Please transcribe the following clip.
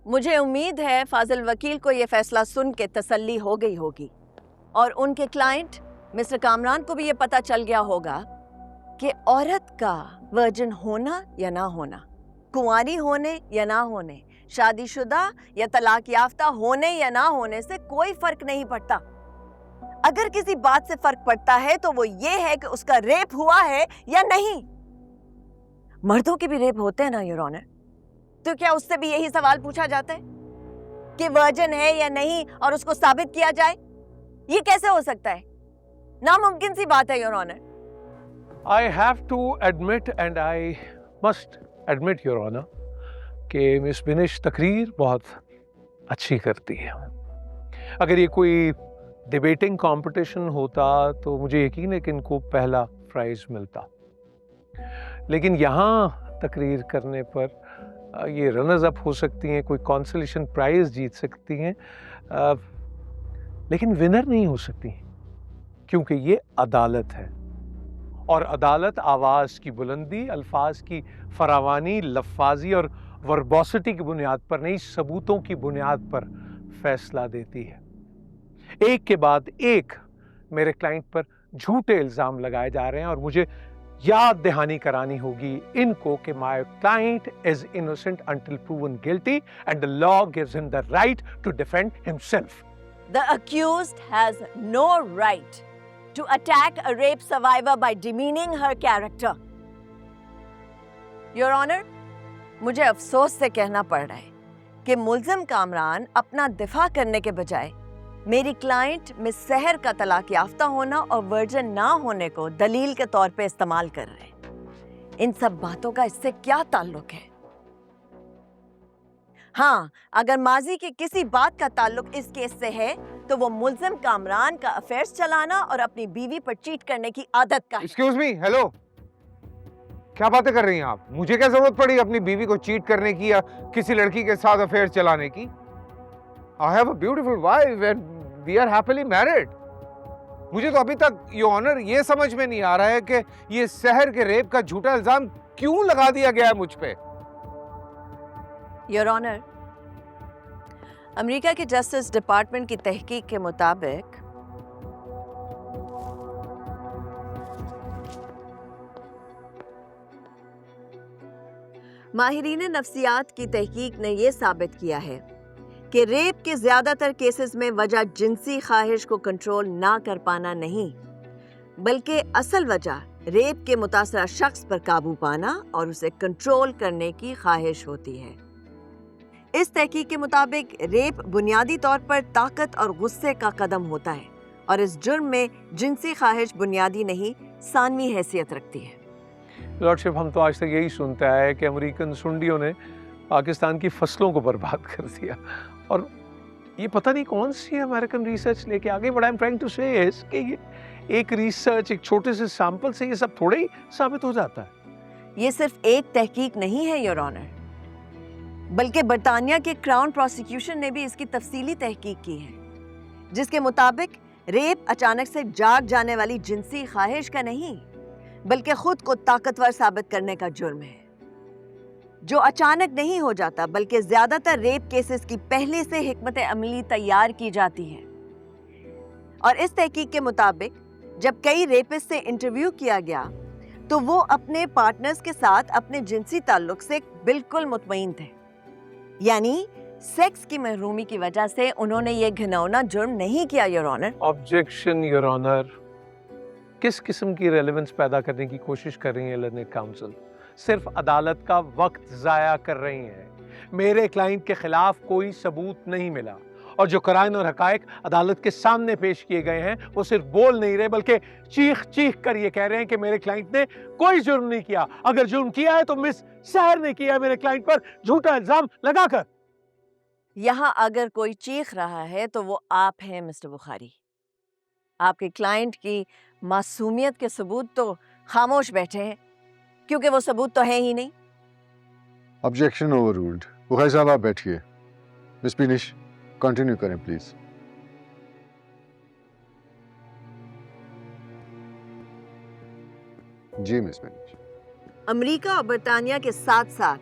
مجھے امید ہے فاضل وکیل کو یہ فیصلہ سن کے تسلی ہو گئی ہوگی اور ان کے کلائنٹ مسٹر کامران کو بھی یہ پتا چل گیا ہوگا کہ عورت کا ورجن ہونا یا نہ ہونا، کنواری ہونے یا نہ ہونے، شادی شدہ یا طلاق یافتہ ہونے یا نہ ہونے سے کوئی فرق نہیں پڑتا۔ اگر کسی بات سے فرق پڑتا ہے تو وہ یہ ہے کہ اس کا ریپ ہوا ہے یا نہیں۔ مردوں کے بھی ریپ ہوتے ہیں نا یور آنر، تو کیا اس سے بھی یہی سوال پوچھا جاتا ہے کہ ورجن ہے یا نہیں اور اس کو ثابت کیا جائے؟ یہ کیسے ہو سکتا ہے؟ ناممکن سی بات ہے your owner. I have to admit and I must admit your honor کہ مس بنش تقریر بہت اچھی کرتی ہے۔ اگر یہ کوئی ڈیبیٹنگ کمپٹیشن ہوتا تو مجھے یقین ہے کہ ان کو پہلا پرائز ملتا، لیکن یہاں تقریر کرنے پر یہ رنرز اپ ہو سکتی ہیں، کوئی کانسلیشن پرائز جیت سکتی ہیں، لیکن ونر نہیں ہو سکتی، کیونکہ یہ عدالت ہے، اور عدالت آواز کی بلندی، الفاظ کی فراوانی، لفاظی اور وربوسٹی کی بنیاد پر نہیں، ثبوتوں کی بنیاد پر فیصلہ دیتی ہے۔ ایک کے بعد ایک میرے کلائنٹ پر جھوٹے الزام لگائے جا رہے ہیں، اور مجھے یاد دہانی کرانی ہوگی ان کو کہ my client is innocent until proven guilty and the law gives him the right to defend himself. The accused has no right to attack a rape survivor by demeaning her character. Your Honor, مجھے افسوس سے کہنا پڑ رہا ہے کہ ملزم کامران اپنا دفاع کرنے کے بجائے میری کلائنٹ مس سحر کا طلاق یافتہ ہونا اور ورجن نہ ہونے کو دلیل کے طور پہ استعمال کر رہے ہیں۔ ان سب باتوں کا اس سے کیا تعلق ہے؟ ہاں، اگر ماضی کی کسی بات کا تعلق اس کیس سے ہے تو وہ ملزم کامران کا افیئرز چلانا اور اپنی بیوی پر چیٹ کرنے کی عادت کا ہے۔ ایکسکیوز می، ہیلو، کیا باتیں کر رہی ہیں آپ؟ مجھے کیا ضرورت پڑی اپنی بیوی کو چیٹ کرنے کی یا کسی لڑکی کے ساتھ افیئر چلانے کی؟ I have a beautiful wife and we are happily married. مجھے تو ابھی تک یور آنر یہ سمجھ میں نہیں آ رہا ہے کہ یہ سحر کے ریپ کا جھوٹا الزام کیوں لگا دیا گیا ہے مجھ پہ؟ یور آنر، امریکہ کے جسٹس ڈپارٹمنٹ کی تحقیق کے مطابق ماہرین نفسیات کی تحقیق نے یہ ثابت کیا ہے کہ ریپ کے زیادہ تر کیسز میں وجہ جنسی خواہش کو کنٹرول نہ کر پانا نہیں، بلکہ اصل وجہ ریپ کے متاثرہ شخص پر قابو پانا اور اسے کنٹرول کرنے کی خواہش ہوتی ہے۔ اس تحقیق کے مطابق ریپ بنیادی طور پر طاقت اور غصے کا قدم ہوتا ہے، اور اس جرم میں جنسی خواہش بنیادی نہیں، ثانوی حیثیت رکھتی ہے۔ لارڈشپ، ہم تو آج تک یہی سنتا ہے کہ امریکن سنڈیوں نے پاکستان کی فصلوں کو برباد کر دیا، اور یہ پتہ نہیں کون سی امریکن ریسرچ لے کے آگے بڑھا۔ I'm trying to say is کہ یہ ایک ریسرچ، ایک چھوٹے سے سیمپل سے یہ سب تھوڑے ہی ثابت ہو جاتا ہے۔ یہ صرف ایک تحقیق نہیں ہے یور آنر، بلکہ برطانیہ کے کراؤن پروسیکیوشن نے بھی اس کی تفصیلی تحقیق کی ہے، جس کے مطابق ریپ اچانک سے جاگ جانے والی جنسی خواہش کا نہیں، بلکہ خود کو طاقتور ثابت کرنے کا جرم ہے، جو اچانک نہیں ہو جاتا، بلکہ زیادہ تر ریپ کیسز کی پہلے سے حکمت عملی تیار کی جاتی ہے۔ اور اس تحقیق کے مطابق جب کئی ریپسٹ سے انٹرویو کیا گیا تو وہ اپنے پارٹنرز کے ساتھ اپنے جنسی تعلق سے بالکل مطمئن تھے، یعنی سیکس کی محرومی کی وجہ سے انہوں نے یہ گھناؤنا جرم نہیں کیا your owner. Objection your owner, کس قسم کی ریلیونس پیدا کرنے کی کوشش کر رہی ہیں لرنڈ کاؤنسل؟ صرف عدالت کا وقت ضائع کر رہی ہیں۔ میرے کلائنٹ کے خلاف کوئی ثبوت نہیں ملا، اور جو قرائن اور حقائق عدالت کے سامنے پیش کیے گئے ہیں وہ صرف بول نہیں رہے، بلکہ چیخ چیخ کر یہ کہہ رہے ہیں کہ میرے کلائنٹ نے کوئی جرم نہیں کیا، اگر جرم کیا ہے تو مس سحر نے کیا ہے میرے کلائنٹ پر جھوٹا الزام لگا کر۔ یہاں اگر کوئی چیخ رہا ہے تو وہ آپ ہیں مسٹر بخاری۔ آپ کے کلائنٹ کی معصومیت کے ثبوت تو خاموش بیٹھے ہیں، کیونکہ وہ ثبوت تو ہے ہی نہیں۔ Objection over ruled. بخاری صاحب آپ بیٹھیے۔ مس بینش کنٹینیو کریں پلیز۔ جی مس بینش۔ امریکہ اور برطانیہ کے ساتھ ساتھ